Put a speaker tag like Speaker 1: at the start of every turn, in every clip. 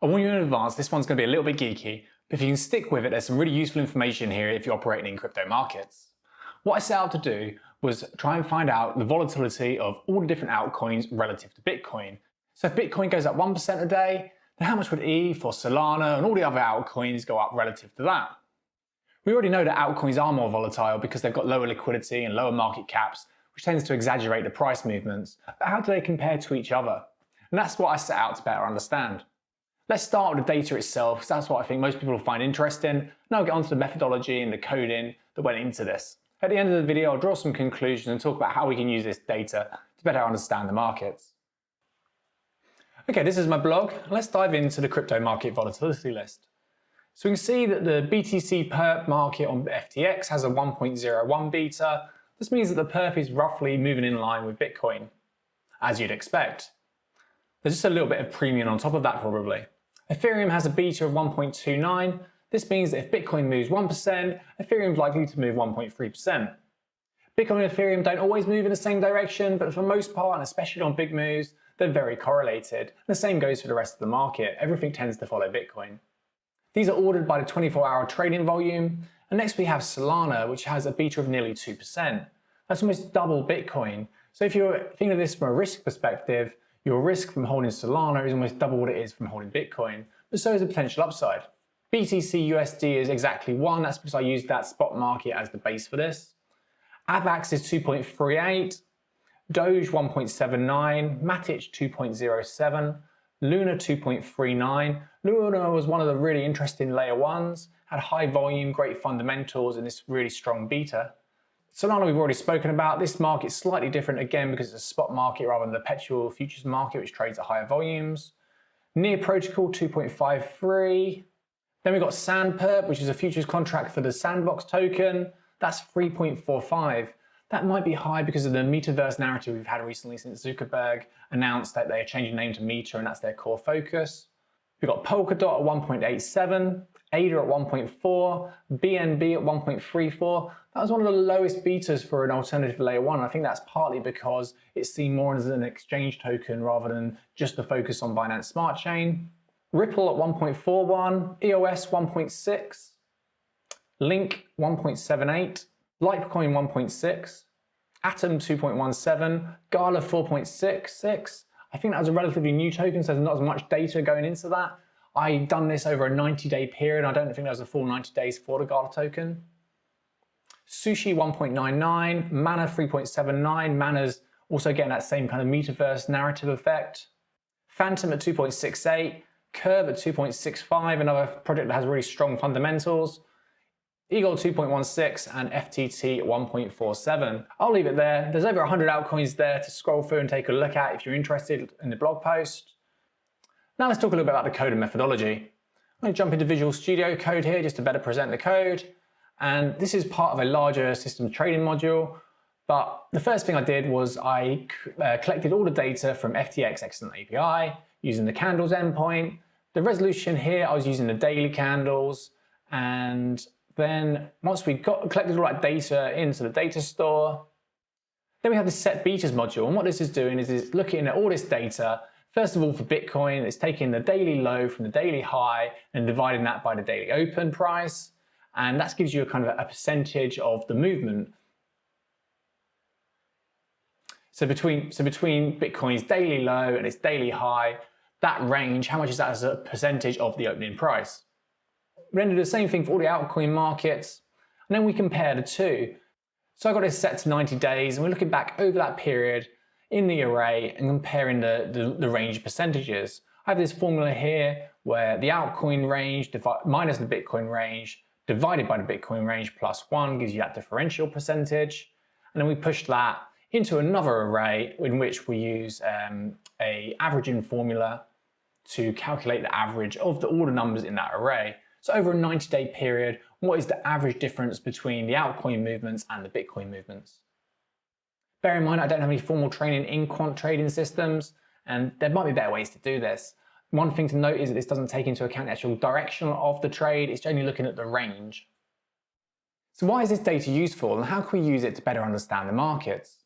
Speaker 1: I warn you in advance, this one's going to be a little bit geeky, but if you can stick with it, there's some really useful information here if you're operating in crypto markets. What I set out to do was try and find out the volatility of all the different altcoins relative to Bitcoin. So if Bitcoin goes up 1% a day, then how much would ETH or Solana and all the other altcoins go up relative to that? We already know that altcoins are more volatile because they've got lower liquidity and lower market caps, which tends to exaggerate the price movements. But how do they compare to each other? And that's what I set out to better understand. Let's start with the data itself, because that's what I think most people will find interesting, and I'll get onto the methodology and the coding that went into this. At the end of the video, I'll draw some conclusions and talk about how we can use this data to better understand the markets. Okay, this is my blog. Let's dive into the crypto market volatility list. So we can see that the BTC perp market on FTX has a 1.01 beta. This means that the perp is roughly moving in line with Bitcoin, as you'd expect. There's just a little bit of premium on top of that probably. Ethereum has a beta of 1.29. This means that if Bitcoin moves 1%, Ethereum is likely to move 1.3%. Bitcoin and Ethereum don't always move in the same direction, but for the most part, and especially on big moves, they're very correlated. And the same goes for the rest of the market. Everything tends to follow Bitcoin. These are ordered by the 24-hour trading volume. And next we have Solana, which has a beta of nearly 2%. That's almost double Bitcoin. So if you're thinking of this from a risk perspective, your risk from holding Solana is almost double what it is from holding Bitcoin, but so is the potential upside. BTC USD is exactly 1, that's because I used that spot market as the base for this. AVAX is 2.38, Doge 1.79, Matic 2.07, Luna 2.39. Luna was one of the really interesting layer ones, had high volume, great fundamentals, and this really strong beta. Solana we've already spoken about. This market's slightly different again because it's a spot market rather than the perpetual futures market which trades at higher volumes. Near Protocol 2.53. Then we've got SandPerp, which is a futures contract for the Sandbox token. That's 3.45. That might be high because of the Metaverse narrative we've had recently since Zuckerberg announced that they're changing name to Meta and that's their core focus. We've got Polkadot at 1.87, ADA at 1.4, BNB at 1.34. That was one of the lowest betas for an alternative layer one. I think that's partly because it's seen more as an exchange token rather than just the focus on Binance Smart Chain. Ripple at 1.41, EOS 1.6, Link 1.78, Litecoin 1.6, Atom 2.17, Gala 4.66. I think that was a relatively new token, so there's not as much data going into that. I've done this over a 90-day period. I don't think there was a full 90 days for the Gala token. Sushi 1.99, Mana 3.79. Mana's also getting that same kind of metaverse narrative effect. Phantom at 2.68, Curve at 2.65, another project that has really strong fundamentals. Eagle 2.16 and FTT 1.47. I'll leave it there. There's over 100 altcoins there to scroll through and take a look at if you're interested in the blog post. Now let's talk a little bit about the code and methodology. I'm going to jump into Visual Studio Code here just to better present the code. And this is part of a larger systems trading module. But the first thing I did was I collected all the data from FTX Excellent API using the candles endpoint. The resolution here, I was using the daily candles. And then once we collected all that data into the data store, then we have the set betas module. And what this is doing is it's looking at all this data. First of all, for Bitcoin, it's taking the daily low from the daily high and dividing that by the daily open price. And that gives you a kind of a percentage of the movement. So between Bitcoin's daily low and its daily high, that range, how much is that as a percentage of the opening price? We then do the same thing for all the altcoin markets, and then we compare the two. So I got this set to 90 days, and we're looking back over that period in the array and comparing the range percentages. I have this formula here where the altcoin range minus the Bitcoin range divided by the Bitcoin range plus 1 gives you that differential percentage. And then we push that into another array in which we use a averaging formula to calculate the average of all the numbers in that array. So over a 90-day period, what is the average difference between the altcoin movements and the Bitcoin movements? Bear in mind, I don't have any formal training in quant trading systems, and there might be better ways to do this. One thing to note is that this doesn't take into account the actual direction of the trade, it's only looking at the range. So why is this data useful, and how can we use it to better understand the markets?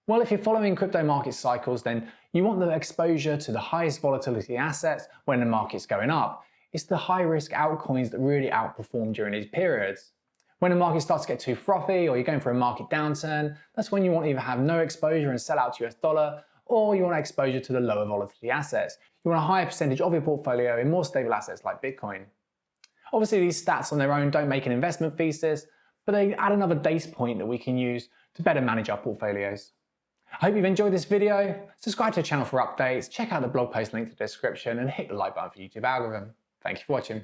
Speaker 1: Well, if you're following crypto market cycles, then you want the exposure to the highest volatility assets when the market's going up. It's the high-risk altcoins that really outperform during these periods. When the market starts to get too frothy or you're going for a market downturn, that's when you want to either have no exposure and sell out to US dollar, or you want exposure to the lower volatility assets. You want a higher percentage of your portfolio in more stable assets like Bitcoin. Obviously, these stats on their own don't make an investment thesis, but they add another data point that we can use to better manage our portfolios. I hope you've enjoyed this video. Subscribe to the channel for updates, check out the blog post linked in the description, and hit the like button for the YouTube algorithm. Thank you for watching.